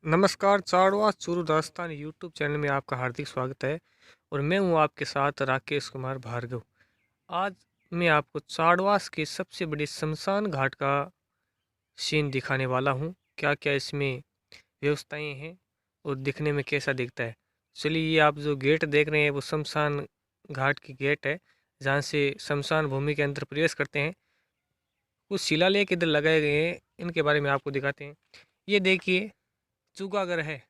नमस्कार। चाड़वा Churu Rajasthan YouTube channel में आपका हार्दिक स्वागत है। और मैं हूं आपके साथ राकेश कुमार भार्गव। आज मैं आपको चाड़वास के सबसे बड़े शमशान घाट का सीन दिखाने वाला हूं। क्या क्या इसमें व्यवस्थाएं हैं और दिखने में कैसा दिखता है। चलिए, ये आप जो गेट देख रहे हैं वो शमशान घाट की गेट है, जहाँ से शमशान भूमि के अंदर प्रवेश करते हैं। कुछ शिलालेख इधर लगाए गए हैं, इनके बारे में आपको दिखाते हैं। ये देखिए, चूकागर है।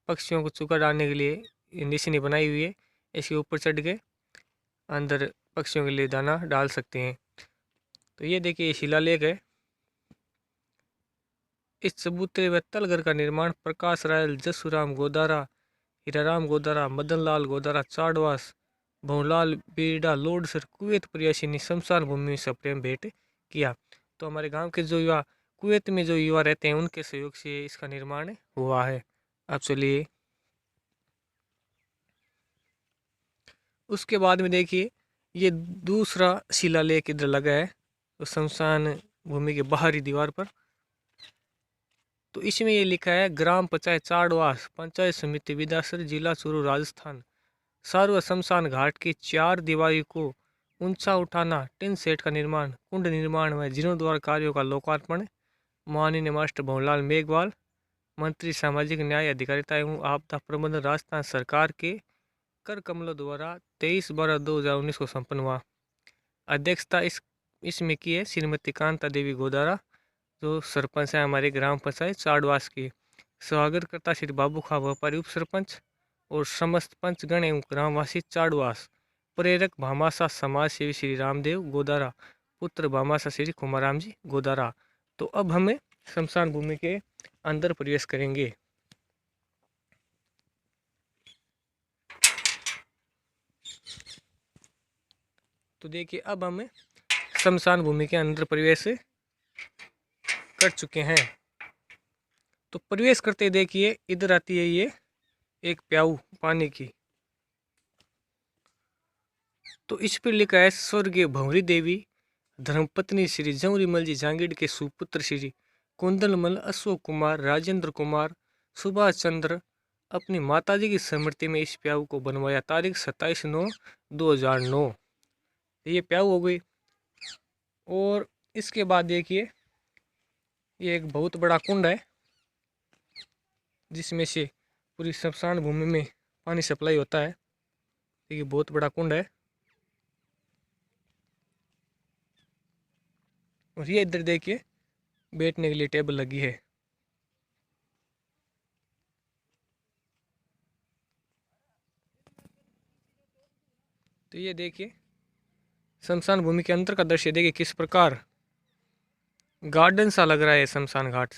पक्षियों को चूका डालने के लिए ये निशानी बनाई हुई है। इसके ऊपर चढ़ के अंदर पक्षियों के लिए दाना डाल सकते हैं। तो ये देखिए, ये शिलालेख है। इस चबूतरे व तलघर का निर्माण प्रकाश रायल, जसुराम गोदारा, हीराराम गोदारा, मदन लाल गोदारा, चाड़वास, भवलाल बीड़ा, लोड सर, कुवैत प्रयासी ने शमशान भूमि से प्रेम भेंट किया। तो हमारे गांव के जो युवा कुवैत में जो युवा रहते हैं, उनके सहयोग से इसका निर्माण हुआ है। अब चलिए, उसके बाद में देखिए, ये दूसरा शिलालेख इधर लगा है तो शमशान भूमि के बाहरी दीवार पर। तो इसमें ये लिखा है, ग्राम पंचायत चाड़वास, पंचायत समिति विदासर, जिला चूरू, राजस्थान। सर्व शमशान घाट की चार दीवारी को ऊंचा उठाना, टिन सेट का निर्माण, कुंड निर्माण व जीर्णोद्धार कार्यों का लोकार्पण। माननीय मास्टर भवनलाल मेघवाल, मंत्री सामाजिक न्याय, अधिकारिता एवं आपदा प्रबंधन, राजस्थान सरकार के कर कमलों द्वारा 23/12/2019 को संपन्न हुआ। अध्यक्षता इसमें की है श्रीमती कांता देवी गोदारा, जो सरपंच है हमारे ग्राम पंचायत चाड़वास की। स्वागत करता श्री बाबू खा व्यापारी उप सरपंच और समस्त पंचगण एवं ग्रामवासी चाड़वास। प्रेरक भामाशाह समाज सेवी श्री रामदेव गोदारा, पुत्र भामाशाह श्री कुमाराम जी गोदारा। तो अब हमें शमशान भूमि के अंदर प्रवेश करेंगे। तो देखिए, अब हम शमशान भूमि के अंदर प्रवेश कर चुके हैं। तो प्रवेश करते देखिए, इधर आती है ये एक प्याऊ पानी की। तो इस पर लिखा है, स्वर्गीय भंवरी देवी धर्मपत्नी श्री जौहरीमल जी जांगीड़ के सुपुत्र श्री कुंदनमल, अशोक कुमार, राजेंद्र कुमार, सुभाष चंद्र अपनी माताजी की स्मृति में इस प्याऊ को बनवाया। तारीख 27/9/2009। ये प्याऊ हो गई। और इसके बाद देखिए, ये एक बहुत बड़ा कुंड है, जिसमें से पूरी शमशान भूमि में पानी सप्लाई होता है। देखिए, बहुत बड़ा कुंड है। और ये इधर देखिए, बैठने के लिए टेबल लगी है। तो ये देखिए, शमशान भूमि के अंदर का दृश्य देखिए, किस प्रकार गार्डन सा लग रहा है शमशान घाट।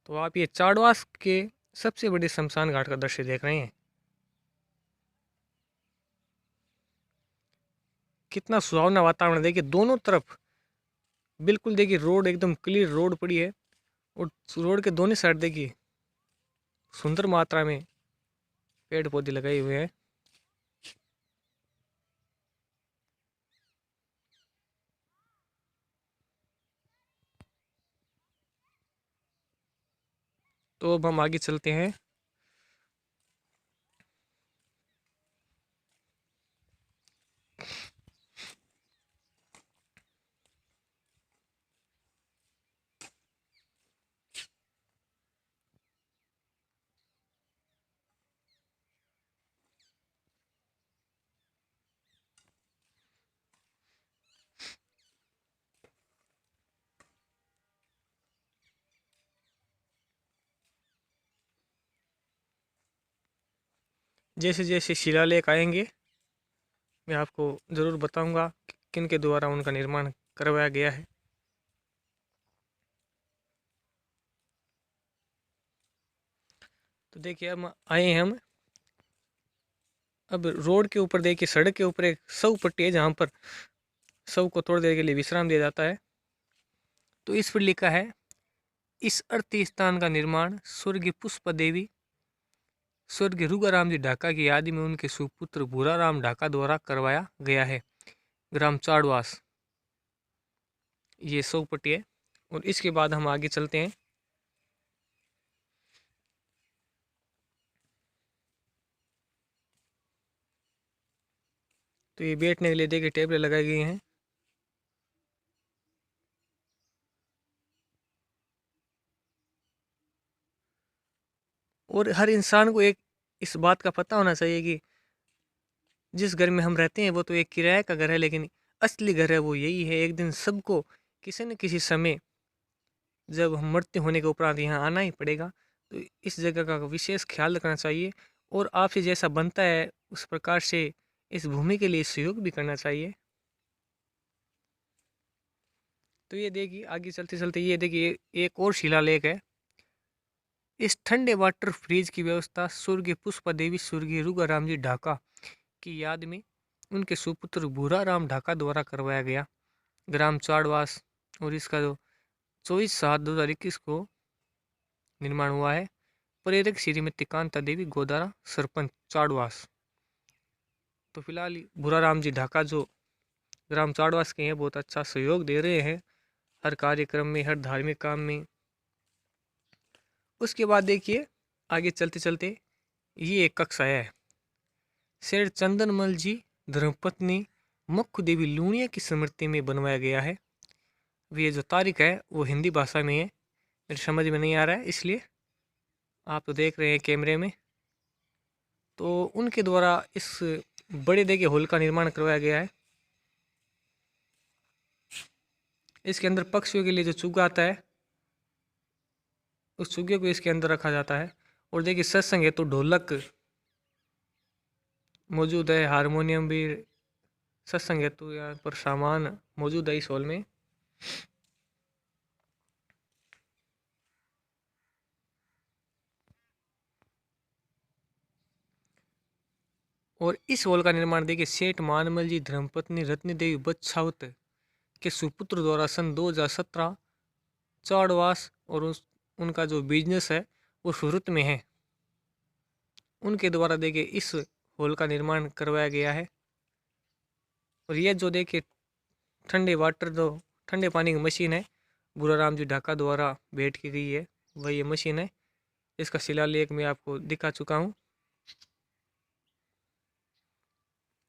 तो आप ये चाड़वास के सबसे बड़े शमशान घाट का दृश्य देख रहे हैं। कितना सुहावना वातावरण। देखिए, दोनों तरफ बिल्कुल देखिए, रोड एकदम क्लियर रोड पड़ी है। और रोड के दोनों साइड देखिए, सुंदर मात्रा में पेड़ पौधे लगाए हुए हैं। तो अब हम आगे चलते हैं। जैसे जैसे शिलालेख आएंगे, मैं आपको ज़रूर बताऊंगा किन के द्वारा उनका निर्माण करवाया गया है। तो देखिए, अब आए हैं हम। अब रोड के ऊपर देखिए, सड़क के ऊपर एक शव पट्टी है, जहाँ पर शव को थोड़ी देर के लिए विश्राम दिया जाता है। तो इस पर लिखा है, इस अर्थी स्थान का निर्माण स्वर्गीय पुष्पा देवी, स्वर्गीय रुगाराम जी ढाका की याद में उनके सुपुत्र भूराराम ढाका द्वारा करवाया गया है। ग्राम चाड़वास, ये शव पट्टी है। और इसके बाद हम आगे चलते हैं। तो ये बैठने के लिए देखिए टेबलें लगाई गई हैं। और हर इंसान को एक इस बात का पता होना चाहिए कि जिस घर में हम रहते हैं वो तो एक किराए का घर है, लेकिन असली घर है वो यही है। एक दिन सबको किसी न किसी समय जब हम मृत्यु होने के उपरांत यहाँ आना ही पड़ेगा, तो इस जगह का विशेष ख्याल रखना चाहिए और आपसे जैसा बनता है उस प्रकार से इस भूमि के लिए सहयोग भी करना चाहिए। तो ये देखिए आगे चलते चलते ये देखिए एक और शिलालेख है। इस ठंडे वाटर फ्रीज की व्यवस्था स्वर्गीय पुष्पा देवी स्वर्गीय रुगाराम जी ढाका की याद में उनके सुपुत्र भूराराम ढाका द्वारा करवाया गया। ग्राम चाड़वास और इसका जो 24/7/2021 को निर्माण हुआ है। प्रेरक श्रीमती कांता देवी गोदारा सरपंच चाड़वास। तो फिलहाल भूराराम जी ढाका जो ग्राम चाड़वास के हैं बहुत अच्छा सहयोग दे रहे हैं हर कार्यक्रम में, हर धार्मिक काम में। उसके बाद देखिए आगे चलते चलते ये एक कक्षा है। शेर चंदनमल जी धर्मपत्नी मक्खू देवी लूणिया की स्मृति में बनवाया गया है। ये जो तारीख है वो हिंदी भाषा में है, मेरी समझ में नहीं आ रहा है इसलिए आप तो देख रहे हैं कैमरे में। तो उनके द्वारा इस बड़े देखिए हॉल का निर्माण करवाया गया है। इसके अंदर पक्षियों के लिए जो चुग्गा आता है उस चुग्गे को इसके अंदर रखा जाता है। और देखिए सत्संग है तो ढोलक मौजूद है, हारमोनियम भी, सत्संग हेतु यहाँ पर सामान मौजूद है इस हॉल में। और इस हॉल का निर्माण देखिए सेठ मानमल जी धर्मपत्नी रत्नी देवी बच्छावत के सुपुत्र द्वारा सन 2017 चाड़वास और उनका जो बिजनेस है वो सूरत में है, उनके द्वारा देखिए इस हॉल का निर्माण करवाया गया है। और ये जो देखिए ठंडे वाटर जो ठंडे पानी की मशीन है भूराराम जी ढाका द्वारा भेंट की गई है, वह ये मशीन है। इसका शिलालेख मैं आपको दिखा चुका हूँ।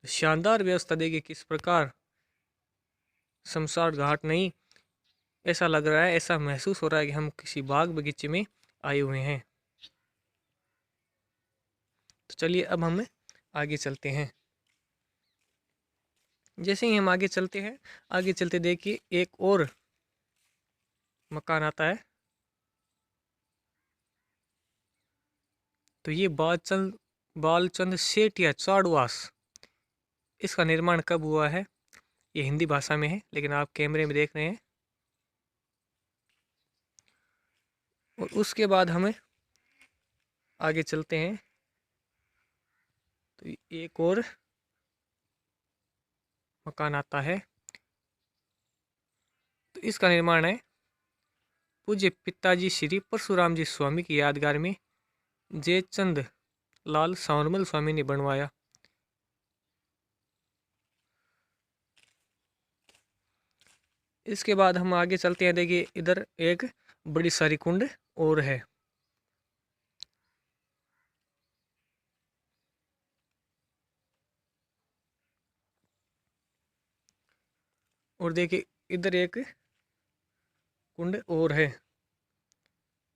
शानदार व्यवस्था देखिए किस प्रकार, शमशान घाट नहीं, ऐसा लग रहा है, ऐसा महसूस हो रहा है कि हम किसी बाग बगीचे में आए हुए हैं। तो चलिए अब हम आगे चलते हैं। जैसे ही हम आगे चलते हैं, आगे चलते देखिए एक और मकान आता है। तो ये बालचंद सेठ या चाड़वास, इसका निर्माण कब हुआ है ये हिंदी भाषा में है लेकिन आप कैमरे में देख रहे हैं। और उसके बाद हमें आगे चलते हैं तो एक और मकान आता है। तो इसका निर्माण है पूज्य पिताजी श्री परशुराम जी स्वामी की यादगार में जयचंद लाल सांवरमल स्वामी ने बनवाया। इसके बाद हम आगे चलते हैं। देखिए इधर एक बड़ी सारी कुंड और है। और देखिए इधर एक कुंड और है।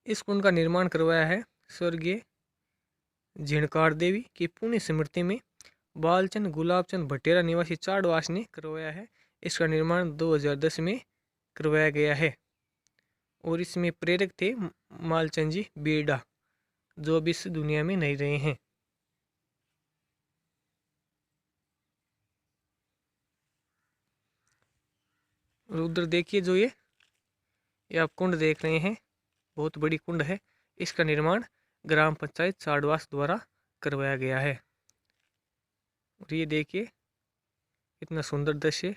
इस कुंड का निर्माण करवाया है स्वर्गीय झिणकार देवी की पुण्य स्मृति में बालचंद गुलाबचंद भटेरा निवासी चाड़वास ने करवाया है। इसका निर्माण 2010 में करवाया गया है। और इसमें प्रेरक थे मालचंद जी बेड़ा, जो अब इस दुनिया में नहीं रहे हैं। और उधर देखिए जो ये आप कुंड देख रहे हैं, बहुत बड़ी कुंड है। इसका निर्माण ग्राम पंचायत चाड़वास द्वारा करवाया गया है। और ये देखिए कितना सुंदर दृश्य,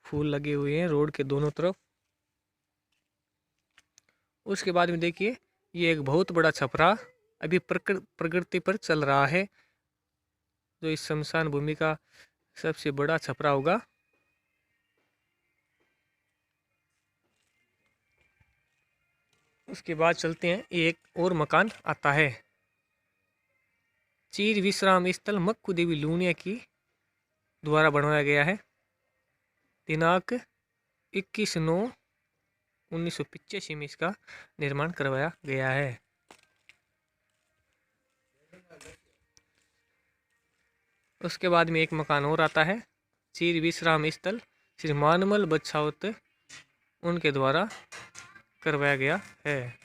फूल लगे हुए हैं रोड के दोनों तरफ। उसके बाद में देखिए ये एक बहुत बड़ा छपरा अभी प्रगति पर चल रहा है, जो इस शमशान भूमि का सबसे बड़ा छपरा होगा। उसके बाद चलते हैं, एक और मकान आता है चीर विश्राम स्थल मक्खू देवी लूणिया की द्वारा बनवाया गया है। दिनांक 21/9/1985 में इसका निर्माण करवाया गया है। उसके बाद में एक मकान और आता है, चीर विश्राम स्थल श्री मानमल बछावत उनके द्वारा करवाया गया है।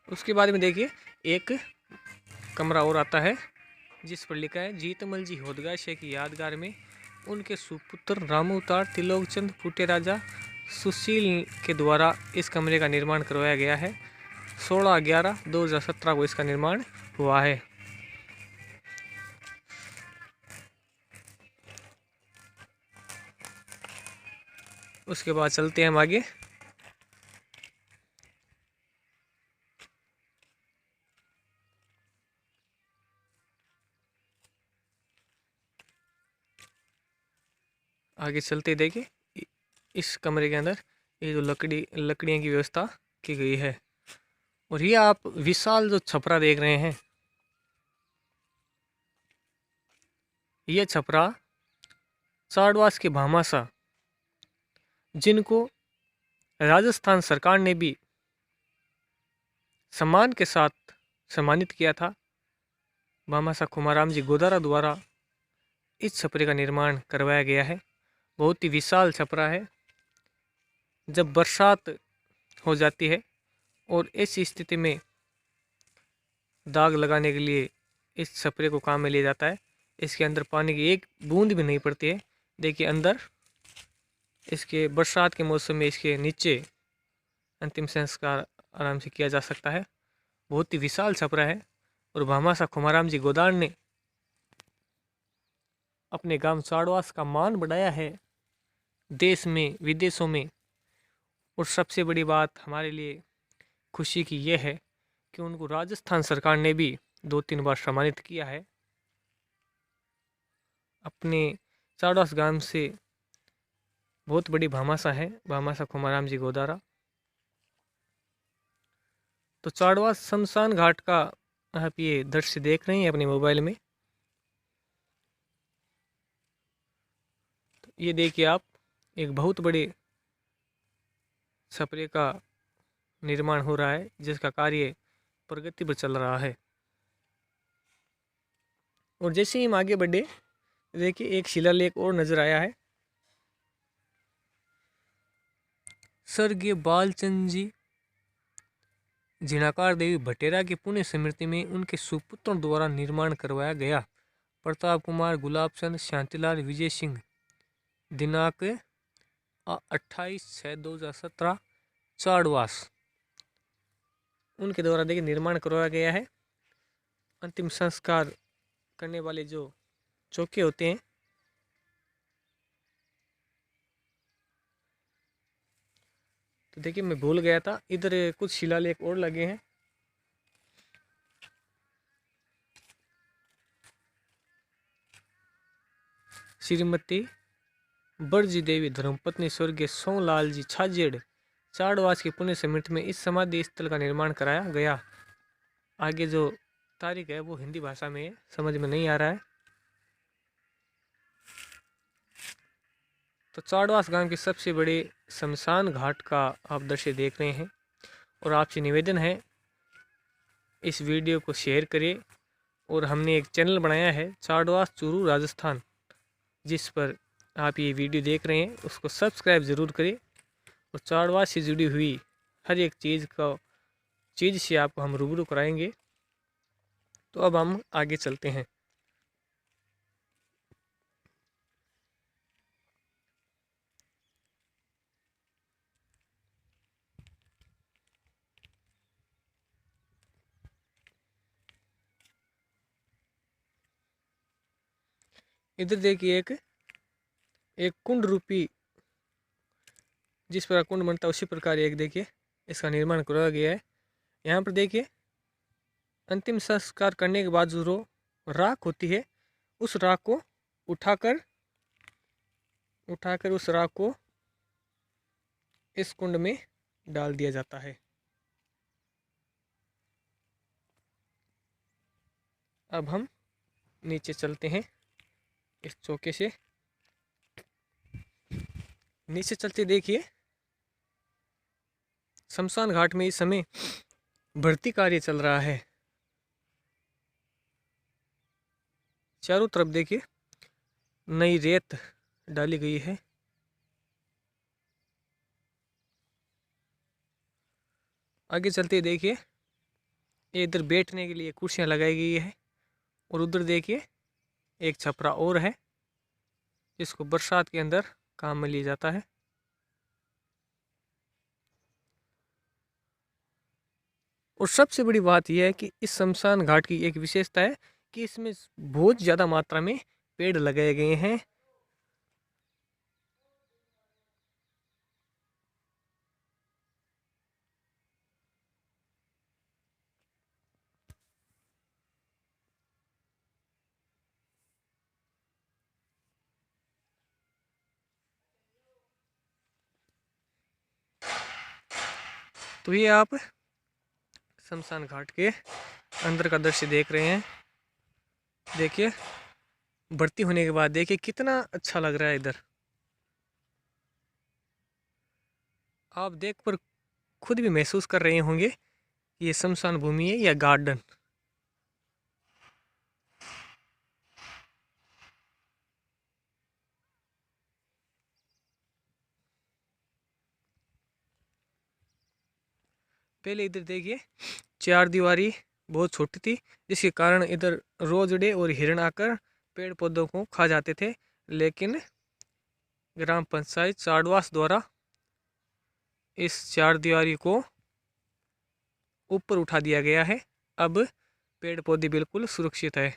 उसके बाद में देखिए एक कमरा और आता है जिस पर लिखा है जीतमल जी होदगाशे की यादगार में उनके सुपुत्र रामोतार तिलोकचंद फूटे राजा सुशील के द्वारा इस कमरे का निर्माण करवाया गया है। 16/11/2017 को इसका निर्माण हुआ है। उसके बाद चलते हैं हम आगे। आगे चलते देखिए इस कमरे के अंदर ये जो लकड़ियाँ की व्यवस्था की गई है। और ये आप विशाल जो छपरा देख रहे हैं, ये छपरा चाड़वास के भामाशाह, जिनको राजस्थान सरकार ने भी सम्मान के साथ सम्मानित किया था, भामाशाह खुमाराम जी गोदारा द्वारा इस छपरे का निर्माण करवाया गया है। बहुत ही विशाल छपरा है। जब बरसात हो जाती है और ऐसी स्थिति में दाग लगाने के लिए इस छपरे को काम में लिया जाता है। इसके अंदर पानी की एक बूंद भी नहीं पड़ती है। देखिए अंदर इसके बरसात के मौसम में इसके नीचे अंतिम संस्कार आराम से किया जा सकता है। बहुत ही विशाल छपरा है और भामाशाह खुमाराम जी गोदार ने अपने गांव चाड़वास का मान बढ़ाया है देश में विदेशों में। और सबसे बड़ी बात हमारे लिए खुशी की यह है कि उनको राजस्थान सरकार ने भी 2-3 बार सम्मानित किया है। अपने चाड़वास गांव से बहुत बड़ी भामाशाह है भामाशाह खुमाराम जी गोदारा। तो चाड़वास शमशान घाट का आप ये दृश्य देख रहे हैं अपने मोबाइल में। तो ये देखिए आप एक बहुत बड़े छपरे का निर्माण हो रहा है जिसका कार्य प्रगति पर चल रहा है। और जैसे ही हम आगे बढ़े देखिए एक शिलालेख और नजर आया है। स्वर्गीय बालचंद जी जिनाकार देवी भटेरा की पुण्य स्मृति में उनके सुपुत्रों द्वारा निर्माण करवाया गया। प्रताप कुमार, गुलाब चंद, शांतिलाल, विजय सिंह। दिनांक 28/6/2017 चाड़वास उनके द्वारा देखिए निर्माण करवाया गया है। अंतिम संस्कार करने वाले जो चौके होते हैं, तो देखिए मैं भूल गया था, इधर कुछ शिलालेख और लगे हैं। श्रीमती बरजी देवी धर्मपत्नी स्वर्गीय सोमलाल जी छाजेड़ चाड़वास की पुण्य स्मृति में इस समाधि स्थल का निर्माण कराया गया। आगे जो तारीख है वो हिंदी भाषा में है, समझ में नहीं आ रहा है। तो चाड़वास गांव के सबसे बड़े शमशान घाट का आप दृश्य देख रहे हैं। और आपसे निवेदन है इस वीडियो को शेयर करें। और हमने एक चैनल बनाया है चाड़वास चूरू राजस्थान, जिस पर आप ये वीडियो देख रहे हैं उसको सब्सक्राइब ज़रूर करें। और चाड़वास से जुड़ी हुई हर एक चीज़ से आपको हम रूबरू कराएंगे। तो अब हम आगे चलते हैं। इधर देखिए एक कुंड रूपी, जिस प्रकार कुंड बनता है उसी प्रकार एक देखिए इसका निर्माण कराया गया है। यहाँ पर देखिए अंतिम संस्कार करने के बाद जो राख होती है उस राख को उठाकर उस राख को इस कुंड में डाल दिया जाता है। अब हम नीचे चलते हैं इस चौके से। नीचे चलते देखिए शमशान घाट में इस समय भर्ती कार्य चल रहा है। चारों तरफ देखिए नई रेत डाली गई है। आगे चलते देखिए इधर बैठने के लिए कुर्सियां लगाई गई है और उधर देखिए एक छपरा और है जिसको बरसात के अंदर काम में लिया जाता है। और सबसे बड़ी बात यह है कि इस शमशान घाट की एक विशेषता है कि इसमें बहुत ज़्यादा मात्रा में पेड़ लगाए गए हैं। तो ये आप शमशान घाट के अंदर का दृश्य देख रहे हैं। देखिए भर्ती होने के बाद देखिए कितना अच्छा लग रहा है इधर। आप देख पर खुद भी महसूस कर रहे होंगे ये शमशान भूमि है या गार्डन। पहले इधर देखिए चार दीवारी बहुत छोटी थी जिसके कारण इधर रोजड़े और हिरण आकर पेड़ पौधों को खा जाते थे, लेकिन ग्राम पंचायत चाड़वास द्वारा इस चार दीवारी को ऊपर उठा दिया गया है। अब पेड़ पौधे बिल्कुल सुरक्षित है।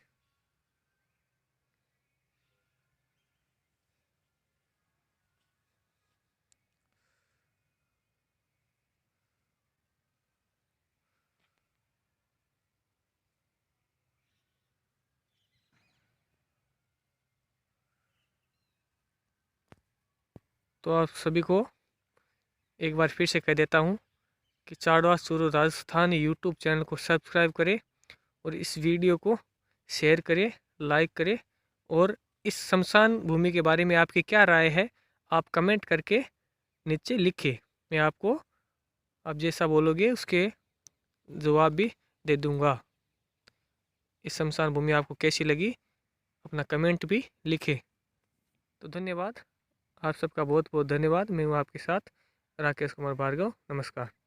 तो आप सभी को एक बार फिर से कह देता हूँ कि चाड़वास चूरू राजस्थान यूट्यूब चैनल को सब्सक्राइब करें और इस वीडियो को शेयर करें, लाइक करें। और इस शमशान भूमि के बारे में आपकी क्या राय है आप कमेंट करके नीचे लिखिए। मैं आपको आप जैसा बोलोगे उसके जवाब भी दे दूंगा। इस शमशान भूमि आपको कैसी लगी अपना कमेंट भी लिखे। तो धन्यवाद, आप सबका बहुत बहुत धन्यवाद। मैं हूँ आपके साथ राकेश कुमार भार्गव। नमस्कार।